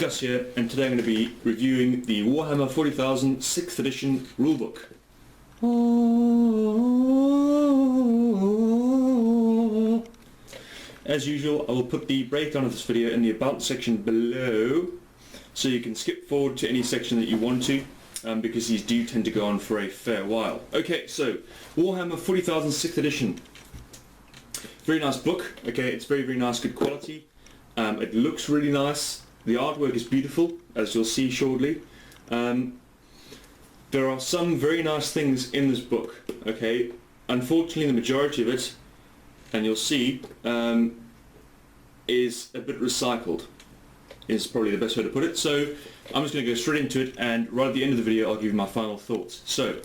Gus here, and today I'm going to be reviewing the Warhammer 40,000 6th edition rulebook. As usual, I will put the breakdown of this video in the About section below, so you can skip forward to any section that you want to, because these do tend to go on for a fair while. Okay, so Warhammer 40,000 6th edition. Very nice book. Okay, it's very nice, good quality. It looks really nice. The artwork is beautiful, as you'll see shortly. There are some very nice things in this book. Okay, unfortunately the majority of it, and you'll see, is a bit recycled, is probably the best way to put it. So I'm just going to go straight into it, and right at the end of the video I'll give you my final thoughts. So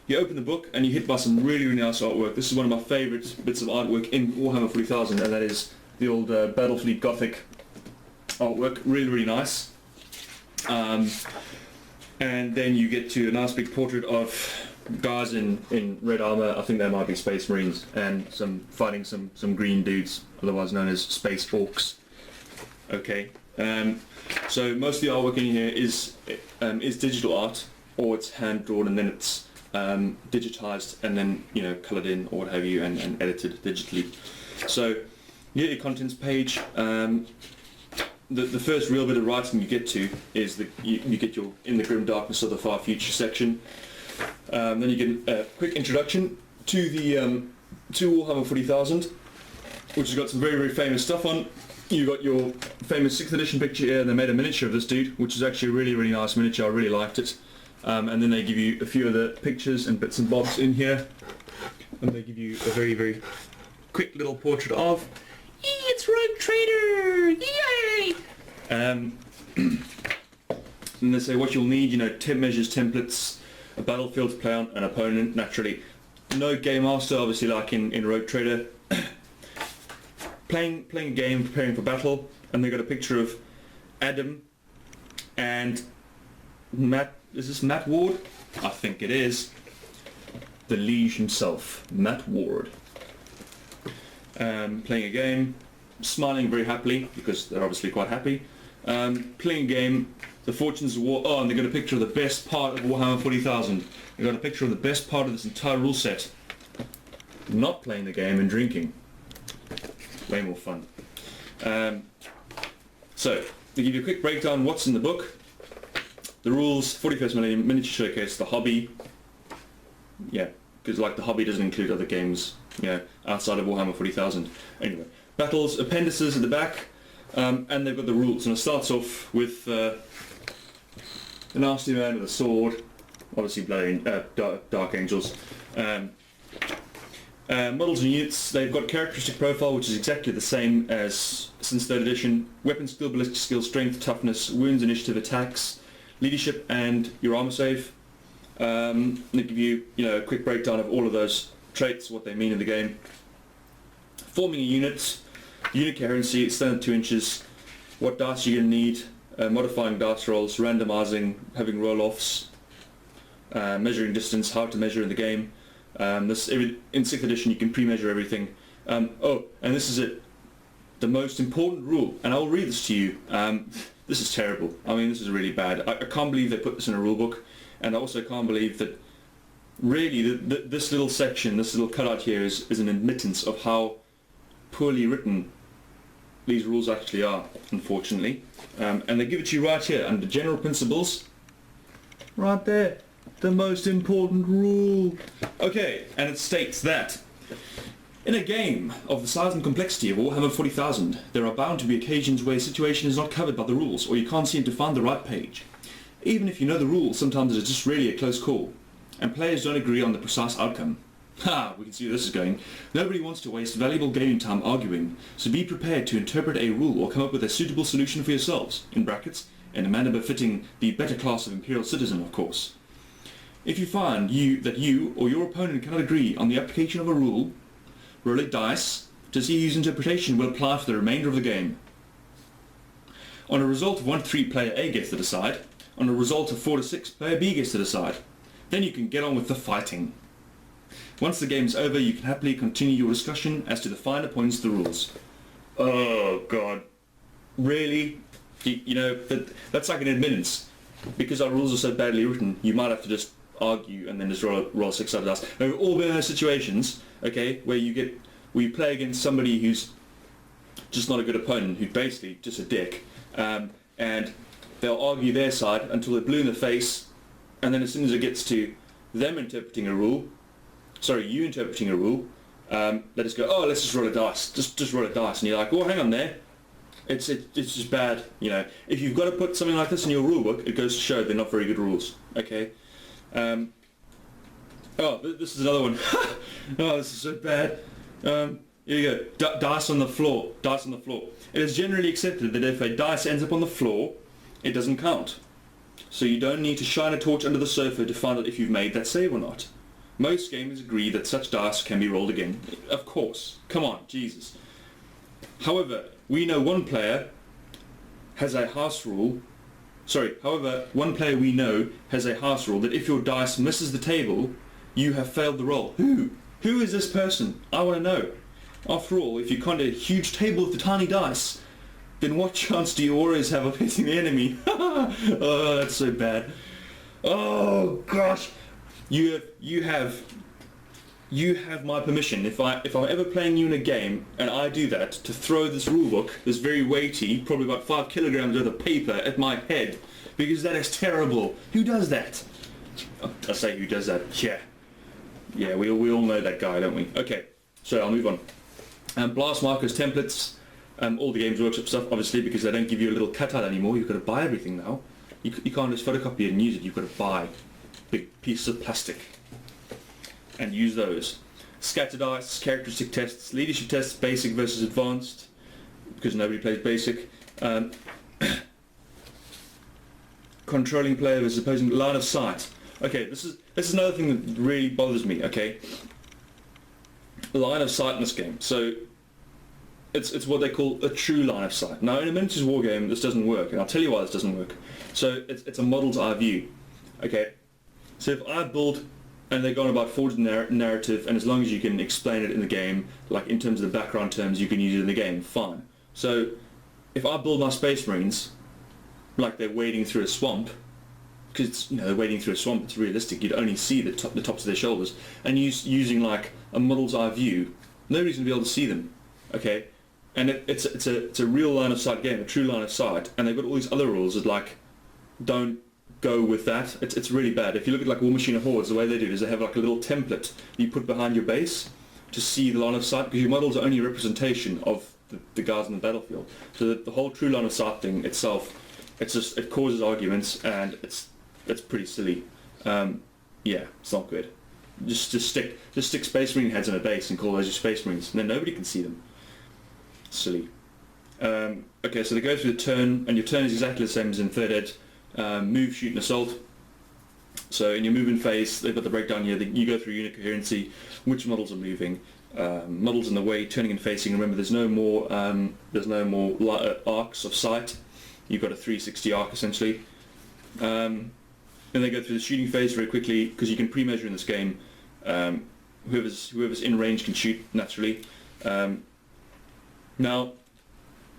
you open the book and you're hit by some really nice artwork. This is one of my favourite bits of artwork in Warhammer 40,000, and that is the old Battlefleet Gothic artwork. Really nice. And then you get to a nice big portrait of guys in red armour. I think they might be Space Marines, and fighting some green dudes, otherwise known as Space Orcs. Okay. So most of the artwork in here is digital art, or it's hand drawn and then it's digitized and then coloured in or what have you, and edited digitally. So you get your contents page. The first real bit of writing you get to is you get your In the Grim Darkness of the Far Future section. Then you get a quick introduction to the to Warhammer 40,000, which has got some very famous stuff on. You got your famous 6th edition picture here, and they made a miniature of this dude, which is actually a really nice miniature. I really liked it. And then they give you a few other pictures and bits and bobs in here, and they give you a very quick little portrait of it's Rogue Trader, yay! And they say what you'll need, temp measures, templates, a battlefield to play on, an opponent, naturally. No game master, obviously, like in Rogue Trader. Playing a game, preparing for battle, and they got a picture of Adam and Matt. Is this Matt Ward? I think it is. The Liege himself, Matt Ward. Playing a game, smiling very happily, because they're obviously quite happy. Playing a game, the Fortunes of War. Oh, and they got a picture of the best part of Warhammer 40,000. They got a picture of the best part of this entire rule set. Not playing the game and drinking. Way more fun. So they give you a quick breakdown of what's in the book. The rules, 41st Millennium, miniature showcase, the hobby. Yeah, because like the hobby doesn't include other games, outside of Warhammer 40,000. Anyway, battles, appendices at the back, and they've got the rules. And it starts off with the nasty man with a sword, obviously Dark Angels. Models and units, they've got characteristic profile, which is exactly the same as since 3rd edition. Weapon skill, ballistic skill, strength, toughness, wounds, initiative, attacks, leadership, and your armor save. They give you, a quick breakdown of all of those traits, what they mean in the game. Forming a unit coherency, standard 2 inches, what dice you're going to need, modifying dice rolls, randomizing, having roll-offs, measuring distance, how to measure in the game. In 6th edition you can pre-measure everything. Oh, and this is it, the most important rule, and I'll read this to you. This is terrible. I mean, this is really bad. I can't believe they put this in a rule book, and I also can't believe that really this little section, this little cutout here is an admittance of how poorly written these rules actually are, unfortunately. And they give it to you right here under general principles, right there. The most important rule. Okay, and it states that in a game of the size and complexity of Warhammer 40,000, there are bound to be occasions where a situation is not covered by the rules, or you can't seem to find the right page. Even if you know the rules, sometimes it's just really a close call, and players don't agree on the precise outcome. Ha! We can see where this is going. Nobody wants to waste valuable gaming time arguing, so be prepared to interpret a rule or come up with a suitable solution for yourselves, in brackets, in a manner befitting the better class of Imperial citizen, of course. If you find that you or your opponent cannot agree on the application of a rule, roll a dice to see whose interpretation will apply for the remainder of the game. On a result of 1 to 3, player A gets to decide. On a result of 4 to 6, player B gets to decide. Then you can get on with the fighting. Once the game is over, you can happily continue your discussion as to the finer points of the rules. Oh god. Really? You know, that's like an admittance. Because our rules are so badly written, you might have to just argue and then just roll 6-sided dice. And we've all been in those situations, okay, where you play against somebody who's just not a good opponent, who's basically just a dick, and they'll argue their side until they're blue in the face, and then as soon as it gets to them interpreting a rule, sorry, you interpreting a rule, they just go, oh, let's just roll a dice, just roll a dice, and you're like, oh, hang on there. It's just bad, you know. If you've got to put something like this in your rulebook, it goes to show they're not very good rules. Okay. Oh, this is another one. Oh, this is so bad. Here you go. Dice on the floor. Dice on the floor. It is generally accepted that if a dice ends up on the floor, it doesn't count. So you don't need to shine a torch under the sofa to find out if you've made that save or not. Most gamers agree that such dice can be rolled again. Of course. Come on, Jesus. However, we know one player has a house rule. However, one player we know has a house rule that if your dice misses the table, you have failed the roll. Who? Who is this person? I want to know. After all, if you can't hit a huge table with the tiny dice, then what chance do you always have of hitting the enemy? Oh, that's so bad. Oh gosh. You have my permission, if I'm ever playing you in a game and I do that, to throw this rulebook, this very weighty, probably about 5 kilograms worth of paper at my head, because that is terrible. Who does that? Oh, I say who does that. Yeah, we all know that guy, don't we? Okay, so I'll move on. Blast markers, templates, all the Games Workshop stuff, obviously, because they don't give you a little cutout anymore. You've got to buy everything now. You can't just photocopy it and use it. You've got to buy big pieces of plastic and use those. Scatter dice, characteristic tests, leadership tests, basic versus advanced, because nobody plays basic. Controlling player versus opposing, line of sight. Okay, this is another thing that really bothers me. Okay, line of sight in this game. So it's what they call a true line of sight. Now in a miniatures war game, this doesn't work, and I'll tell you why this doesn't work. So it's a model's eye view. Okay, so if I build, and they go on about forged narrative, and as long as you can explain it in the game, like in terms of the background terms, you can use it in the game, fine. So if I build my Space Marines like they're wading through a swamp, because they're wading through a swamp, it's realistic, you'd only see the tops of their shoulders, and using like a model's eye view, nobody's going to be able to see them, okay? And it's a real line of sight game, a true line of sight, and they've got all these other rules that like don't go with that. It's really bad. If you look at like War Machine of Hordes, the way they do it is they have like a little template that you put behind your base to see the line of sight, because your models are only a representation of the guys on the battlefield. So the whole true line of sight thing itself, it causes arguments, and it's pretty silly. Yeah, it's not good. Just stick Space Marine heads on a base and call those your Space Marines, and then nobody can see them. Silly. Okay, so they go through the turn, and your turn is exactly the same as in Third Ed. Move, shoot and assault. So in your movement phase, they've got the breakdown here. You go through unit coherency, which models are moving, models in the way, turning and facing. Remember, there's no more arcs of sight. You've got a 360 arc essentially. Then they go through the shooting phase very quickly, because you can pre-measure in this game. Whoever's in range can shoot naturally. Now,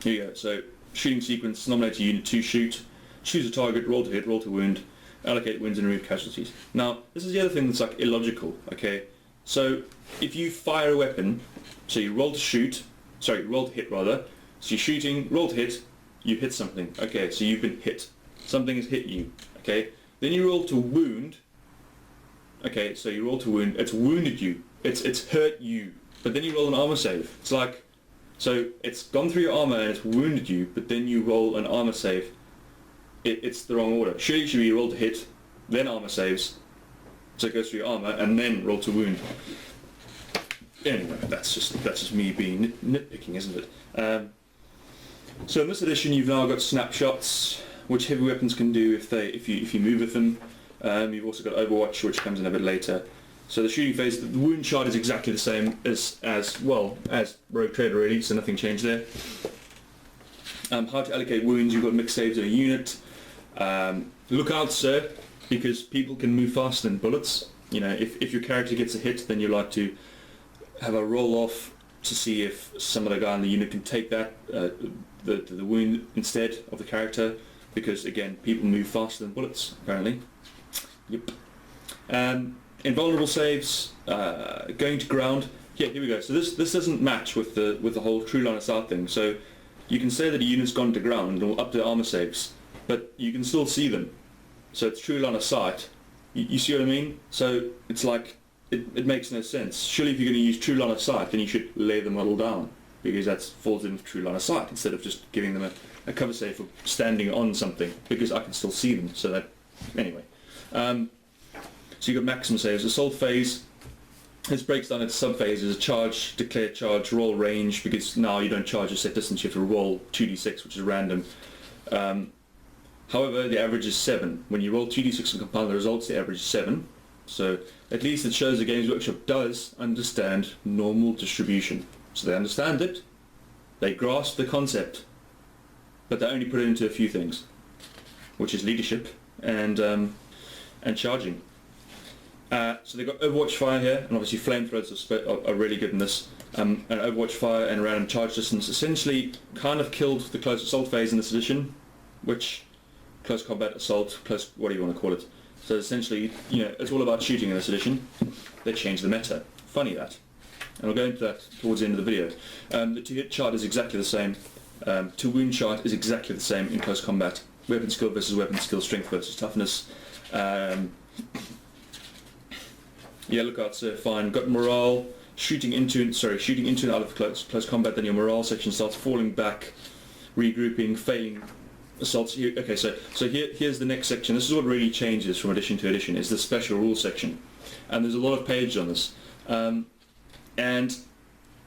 here you go. So shooting sequence: nominate a unit to shoot. Choose a target, roll to hit, roll to wound, allocate wounds and remove casualties. Now, this is the other thing that's like illogical, okay? So, if you fire a weapon, so you roll to hit rather, so you're shooting, roll to hit, you hit something, okay, so you've been hit. Something has hit you, okay? Then you roll to wound, okay, so you roll to wound, it's wounded you, it's hurt you, but then you roll an armor save. It's like, so it's gone through your armor and it's wounded you, but then you roll an armor save. It's the wrong order. Surely it should be roll to hit, then armor saves, so it goes through your armor, and then roll to wound. Anyway, that's just me being nitpicking, isn't it? So in this edition, you've now got snapshots, which heavy weapons can do if you move with them. You've also got Overwatch, which comes in a bit later. So the shooting phase, the wound chart is exactly the same as Rogue Trader really, so nothing changed there. How to allocate wounds: you've got mixed saves in a unit. Look out, sir, because people can move faster than bullets. If your character gets a hit, then you like to have a roll off to see if some other guy in the unit can take that the wound instead of the character, because again, people move faster than bullets apparently. Yep. Invulnerable saves, going to ground. Yeah, here we go. So this doesn't match with the whole true line of sight thing. So you can say that a unit's gone to ground or up to armor saves, but you can still see them. So it's true line of sight. You see what I mean? So it's like it makes no sense. Surely if you're going to use true line of sight, then you should lay the model down, because that falls in with true line of sight instead of just giving them a cover save for standing on something, because I can still see them. So that anyway. So you've got maximum saves. Assault phase. This breaks down into sub-phases: charge, declare charge, roll range, because now you don't charge a set distance, you have to roll 2d6, which is random. However, the average is 7. When you roll 2d6 and compile the results, the average is 7. So at least it shows the Games Workshop does understand normal distribution. So they understand it, they grasp the concept, but they only put it into a few things, which is leadership and charging. So they've got Overwatch Fire here, and obviously flamethrowers are really good in this. And Overwatch Fire and random charge distance essentially kind of killed the close assault phase in this edition, which close combat assault, close, what do you want to call it? So essentially, it's all about shooting in this edition. They changed the meta. Funny that. And I'll go into that towards the end of the video. The to-hit chart is exactly the same. To-wound chart is exactly the same in close combat. Weapon skill versus weapon skill, strength versus toughness. Yeah, lookouts are fine. Got morale. Shooting into and out of close combat, then your morale section starts falling back, regrouping, failing assaults. Okay, so here's the next section. This is what really changes from edition to edition, is the special rules section. And there's a lot of pages on this. And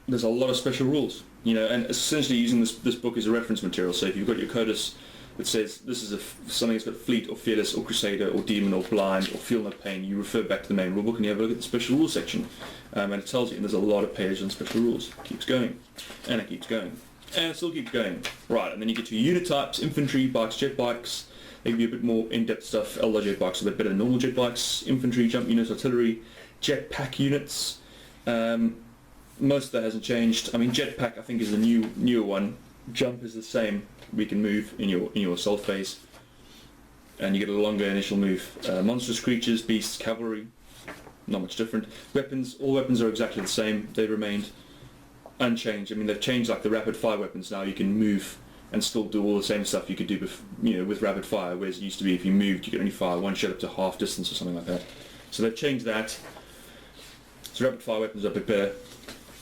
there's a lot of special rules, and essentially using this book as a reference material. So if you've got your codus that says this is something that's got fleet or fearless or crusader or demon or blind or feel no pain, you refer back to the main rulebook and you have a look at the special rules section, and it tells you. And there's a lot of pages on special rules. It keeps going, and it keeps going, and it still keeps going. Right, and then you get to unit types: infantry, bikes, jet bikes. They give you a bit more in-depth stuff. Eldar jet bikes are a bit better than normal jet bikes. Infantry, jump units, artillery, jetpack units. Most of that hasn't changed. I mean, jetpack I think is the newer one. Jump is the same. We can move in your assault phase, and you get a longer initial move. Monstrous creatures, beasts, cavalry, not much different. Weapons, all weapons are exactly the same. They remained unchanged. I mean, they've changed like the rapid fire weapons. Now you can move and still do all the same stuff you could do with rapid fire, whereas it used to be if you moved you could only fire one shot up to half distance or something like that. So they've changed that. So rapid fire weapons are a bit better,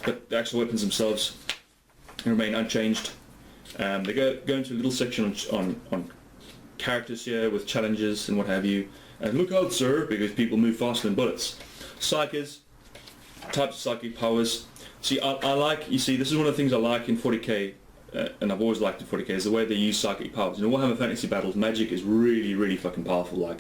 but the actual weapons themselves remain unchanged. They go into a little section on characters here with challenges and what have you. And look out, sir, because people move faster than bullets. Psychers, types of psychic powers. See, I like, this is one of the things I like in 40k, and I've always liked in 40k, is the way they use psychic powers. In Warhammer Fantasy Battles, magic is really, really fucking powerful,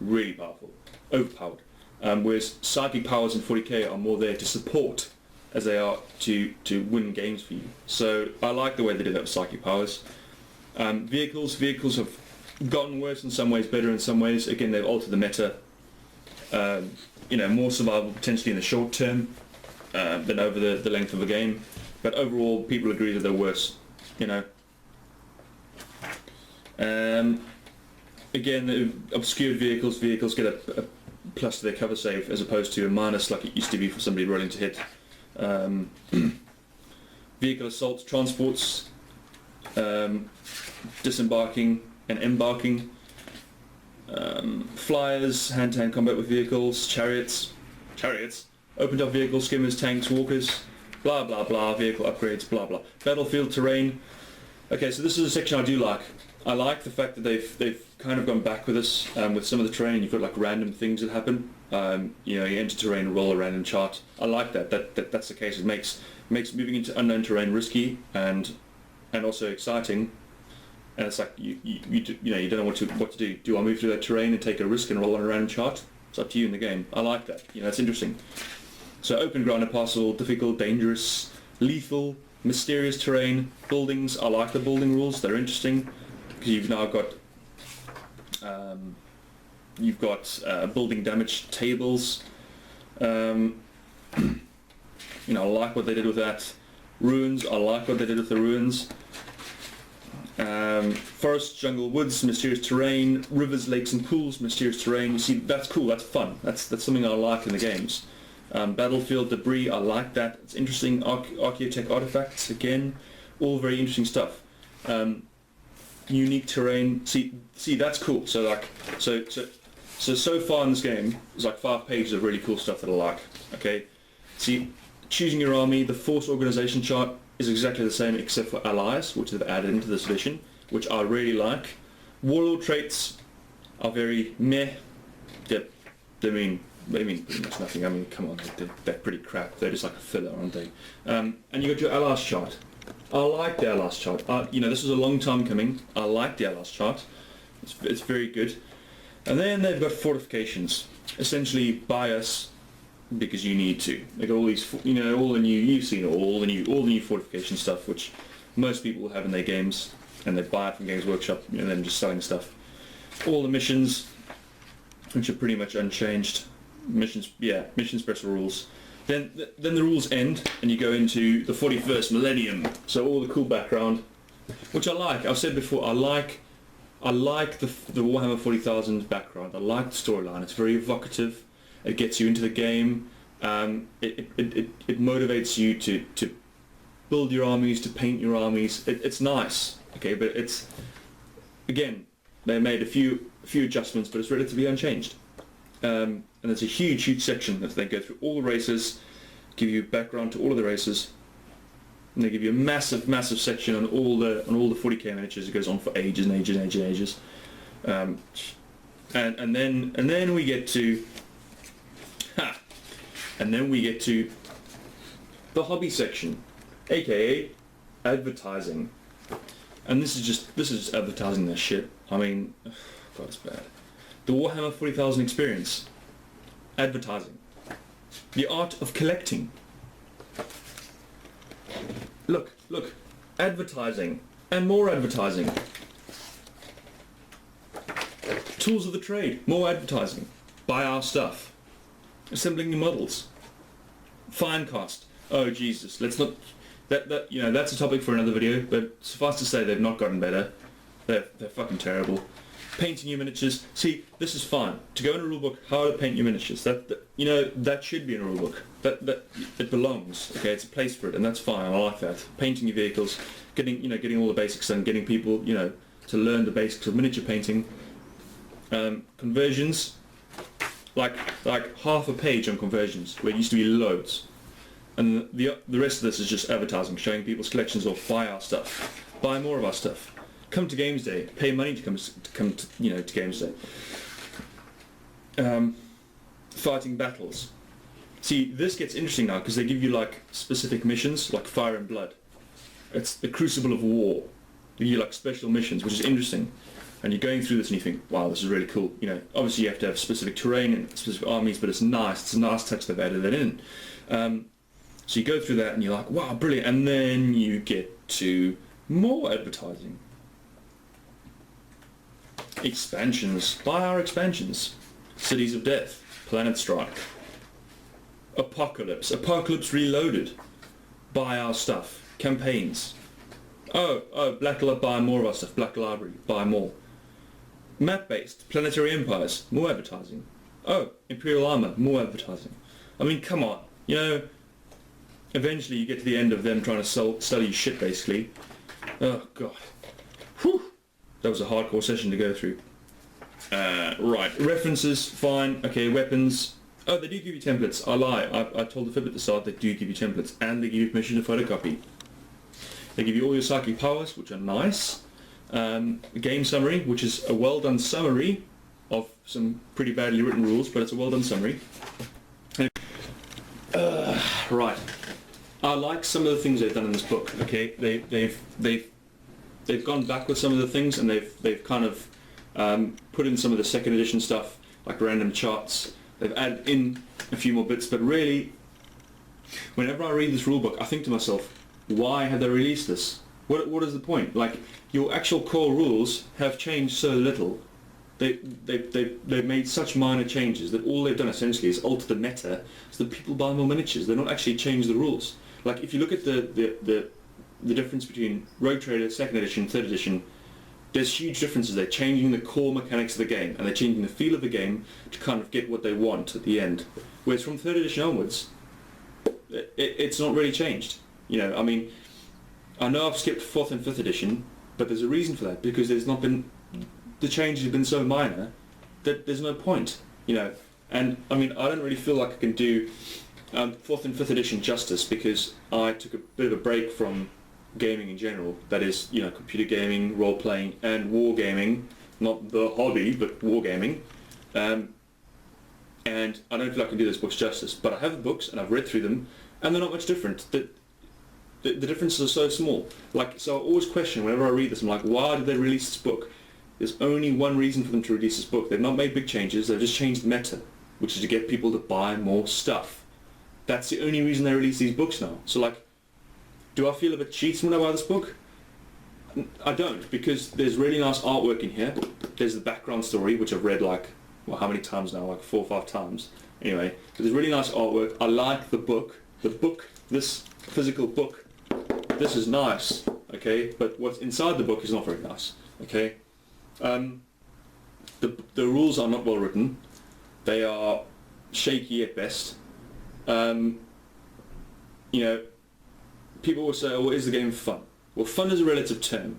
really powerful, overpowered. Whereas psychic powers in 40k are more there to support as they are to win games for you. So I like the way they did that with psychic powers. Vehicles have gotten worse in some ways, better in some ways. Again, they've altered the meta. More survival potentially in the short term than over the length of a game. But overall, people agree that they're worse. Again, the obscured vehicles get a plus to their cover save as opposed to a minus like it used to be for somebody rolling to hit. Vehicle assaults, transports, disembarking and embarking, flyers, hand-to-hand combat with vehicles, chariots, open top vehicles, skimmers, tanks, walkers, blah blah blah, vehicle upgrades, blah blah. Battlefield terrain. Okay, so this is a section I do like. I like the fact that they've kind of gone back with us with some of the terrain. You've got like random things that happen. You enter terrain, roll a random chart. I like that. That's the case. It makes moving into unknown terrain risky and also exciting. And it's like you don't know what to do. Do I move through that terrain and take a risk and roll on a random chart? It's up to you in the game. I like that. It's interesting. So open ground and parcel, difficult, dangerous, lethal, mysterious terrain, buildings. I like the building rules. They're interesting because you've now got building damage tables. I like what they did with that. Ruins, I like what they did with the ruins. Forest, jungle, woods, mysterious terrain, rivers, lakes and pools, mysterious terrain. You see, that's cool, that's fun. That's something I like in the games. Battlefield, debris, I like that. It's interesting. Archaeotech artifacts, again, all very interesting stuff. Unique terrain. See, that's cool. So like, so far in this game, there's like 5 pages of really cool stuff that I like. Okay. See, choosing your army, the force organization chart is exactly the same except for allies, which they've added into this edition, which I really like. Warlord traits are very meh. They mean pretty much nothing. I mean, come on, they're pretty crap. They're just like a filler, aren't they? And you got your allies chart. I like the allies chart. You know, this was a long time coming. I like the allies chart. It's very good. And then they've got fortifications, essentially bias because you need to. They got all these, you know, all the new, you've seen all the new fortification stuff, which most people will have in their games, and they buy it from Games Workshop, and then just selling stuff. All the missions, which are pretty much unchanged. Missions, special rules. Then the rules end, and you go into the 41st Millennium. So all the cool background, which I like. I've said before, I like the Warhammer 40,000 background. I like the storyline. It's very evocative. It gets you into the game. It motivates you to build your armies, to paint your armies. It's nice. Okay, but it's, again, they made a few adjustments, but it's relatively unchanged. And there's a huge section that they go through all the races, give you background to all of the races, and they give you a massive section on all the 40k miniatures. It goes on for ages and ages and ages and ages. And then we get to the hobby section, aka advertising. And this is just advertising their shit. I mean, God, it's bad. The Warhammer 40,000 experience. Advertising. The art of collecting. Look. Advertising. And more advertising. Tools of the trade. More advertising. Buy our stuff. Assembling new models. Fine cost. Oh Jesus, let's not... That you know, that's a topic for another video, but suffice to say they've not gotten better. They're fucking terrible. Painting your miniatures. See, this is fine. To go in a rulebook, how to paint your miniatures. That should be in a rulebook. That it belongs. Okay, it's a place for it, and that's fine. I like that. Painting your vehicles, getting all the basics done, getting people, to learn the basics of miniature painting. Conversions, like half a page on conversions, where it used to be loads. And the rest of this is just advertising, showing people's collections or buy our stuff, buy more of our stuff. Come to Games Day. Pay money to come to Games Day. Fighting battles. See, this gets interesting now because they give you like specific missions, like Fire and Blood. It's the Crucible of War. They give you like special missions, which is interesting. And you're going through this and you think, wow, this is really cool. Obviously you have to have specific terrain and specific armies, but it's nice. It's a nice touch they've added that in. So you go through that and you're like, wow, brilliant. And then you get to more advertising. Expansions. Buy our expansions. Cities of Death. Planet Strike. Apocalypse. Apocalypse Reloaded. Buy our stuff. Campaigns. Oh, buy more of our stuff. Black Library. Buy more. Map-based. Planetary Empires. More advertising. Oh, Imperial Armor. More advertising. I mean, come on. Eventually you get to the end of them trying to sell you shit, basically. Oh, God. Whew. That was a hardcore session to go through. Right, references, fine. Okay, weapons. Oh, they do give you templates. I lie. I told the fib at the start they do give you templates, and they give you permission to photocopy. They give you all your psychic powers, which are nice. A game summary, which is a well-done summary of some pretty badly written rules, but it's a well-done summary. Right. I like some of the things they've done in this book. Okay, they've gone back with some of the things, and they've kind of put in some of the second edition stuff, like random charts. They've added in a few more bits, but really, whenever I read this rulebook, I think to myself, why have they released this? What is the point? Like, your actual core rules have changed so little. They've made such minor changes that all they've done essentially is alter the meta so that people buy more miniatures. They're not actually changed the rules. Like, if you look at the difference between Rogue Trader, 2nd edition, 3rd edition, there's huge differences. They're changing the core mechanics of the game, and they're changing the feel of the game to kind of get what they want at the end. Whereas from 3rd edition onwards, it's not really changed. You know, I mean, I know I've skipped 4th and 5th edition, but there's a reason for that, because there's not been, the changes have been so minor that there's no point, you know. And I mean, I don't really feel like I can do 4th and 5th edition justice, because I took a bit of a break from gaming in general. That is, you know, computer gaming, role playing, and wargaming. Not the hobby, but wargaming. And I don't feel like I can do those books justice. But I have the books, and I've read through them, and they're not much different. The differences are so small. Like, so I always question whenever I read this, I'm like, why did they release this book? There's only one reason for them to release this book. They've not made big changes, they've just changed the meta, which is to get people to buy more stuff. That's the only reason they release these books now. So like, do I feel a bit cheated when I buy this book? I don't, because there's really nice artwork in here. There's the background story, which I've read like, well, how many times now? Like 4 or 5 times. Anyway, so there's really nice artwork. I like the book. This physical book, this is nice, okay? But what's inside the book is not very nice, okay? The rules are not well written. They are shaky at best. You know, people will say, oh, is the game fun? Well, fun is a relative term.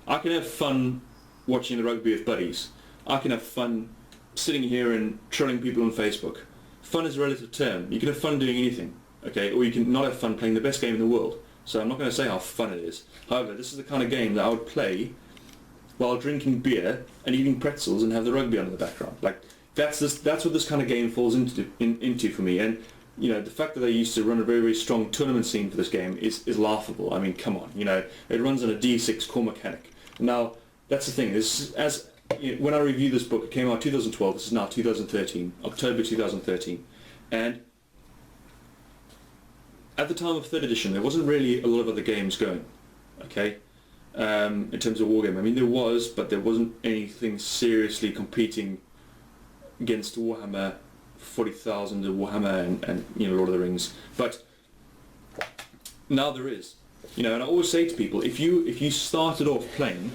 I can have fun watching the rugby with buddies. I can have fun sitting here and trolling people on Facebook. Fun is a relative term. You can have fun doing anything, okay? Or you can not have fun playing the best game in the world. So I'm not going to say how fun it is. However, this is the kind of game that I would play while drinking beer and eating pretzels and have the rugby on in the background. Like, that's what this kind of game falls into for me. And you know, the fact that they used to run a very, very strong tournament scene for this game is laughable. I mean, come on, you know, it runs on a D6 core mechanic. Now, that's the thing. When I reviewed this book, it came out 2012. This is now 2013, October 2013, and at the time of 3rd edition, there wasn't really a lot of other games going, okay, in terms of wargame. I mean, there was, but there wasn't anything seriously competing against Warhammer 40,000 and Warhammer and you know, Lord of the Rings. But now there is, you know, and I always say to people, if you started off playing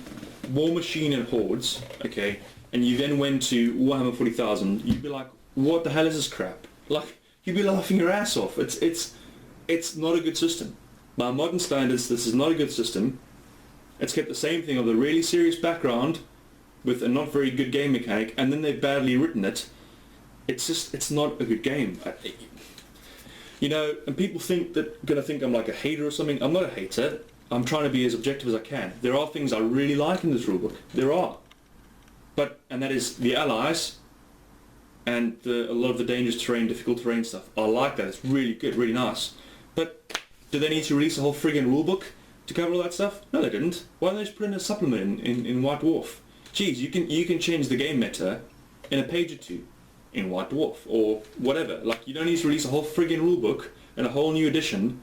War Machine and Hordes, okay, and you then went to Warhammer 40,000, you'd be like, what the hell is this crap? Like, you'd be laughing your ass off. It's not a good system. By modern standards, this is not a good system. It's kept the same thing of the really serious background with a not very good game mechanic, and then they've badly written it. It's not a good game. You know, and people gonna think I'm like a hater or something. I'm not a hater. I'm trying to be as objective as I can. There are things I really like in this rulebook. There are. And that is the allies and a lot of the dangerous terrain, difficult terrain stuff. I like that. It's really good, really nice. But do they need to release a whole friggin' rulebook to cover all that stuff? No, they didn't. Why don't they just put in a supplement in White Dwarf? Geez, you can change the game meta in a page or two in White Dwarf or whatever. Like, you don't need to release a whole friggin' rulebook and a whole new edition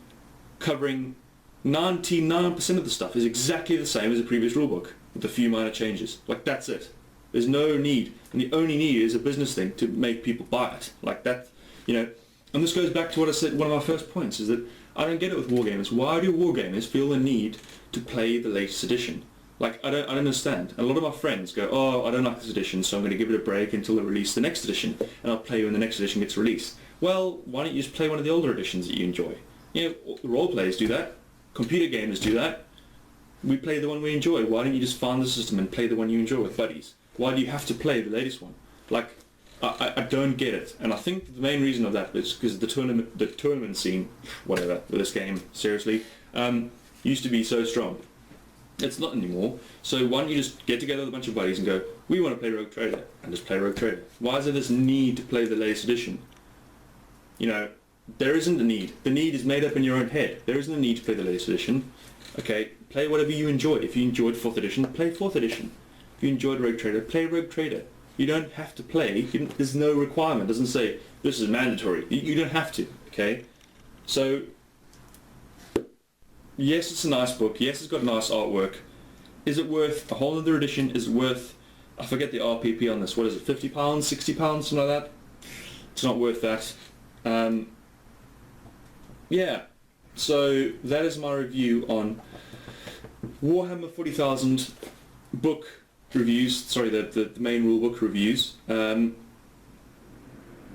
covering 99% of the stuff is exactly the same as the previous rulebook with a few minor changes. Like, that's it. There's no need, and the only need is a business thing to make people buy it. Like that, you know. And this goes back to what I said. One of my first points is that I don't get it with wargamers. Why do wargamers feel the need to play the latest edition? Like, I don't understand. And a lot of my friends go, oh, I don't like this edition, so I'm going to give it a break until they release the next edition, and I'll play when the next edition gets released. Well, why don't you just play one of the older editions that you enjoy? You know, role players do that. Computer gamers do that. We play the one we enjoy. Why don't you just find the system and play the one you enjoy with buddies? Why do you have to play the latest one? Like, I don't get it. And I think the main reason of that is because the tournament scene, whatever, with this game, seriously, used to be so strong. It's not anymore. So why don't you just get together with a bunch of buddies and go, we want to play Rogue Trader, and just play Rogue Trader. Why is there this need to play the latest edition? You know, there isn't a need. The need is made up in your own head. There isn't a need to play the latest edition. Okay, play whatever you enjoy. If you enjoyed 4th edition, play 4th edition. If you enjoyed Rogue Trader, play Rogue Trader. You don't have to play. There's no requirement. It doesn't say this is mandatory. You don't have to. Okay. So yes, it's a nice book. Yes, it's got nice artwork. Is it worth a whole other edition? Is it worth? I forget the RPP on this. What is it? £50, £60, something like that. It's not worth that. Yeah. So that is my review on Warhammer 40,000. book reviews, sorry, the main rulebook reviews,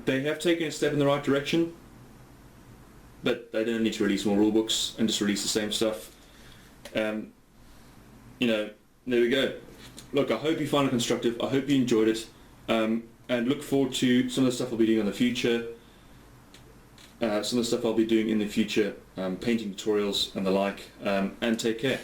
they have taken a step in the right direction, but they don't need to release more rulebooks and just release the same stuff. You know, there we go. Look, I hope you found it constructive. I hope you enjoyed it, and look forward to some of the stuff I'll be doing in the future. Some of the stuff I'll be doing in the future, painting tutorials and the like, and take care.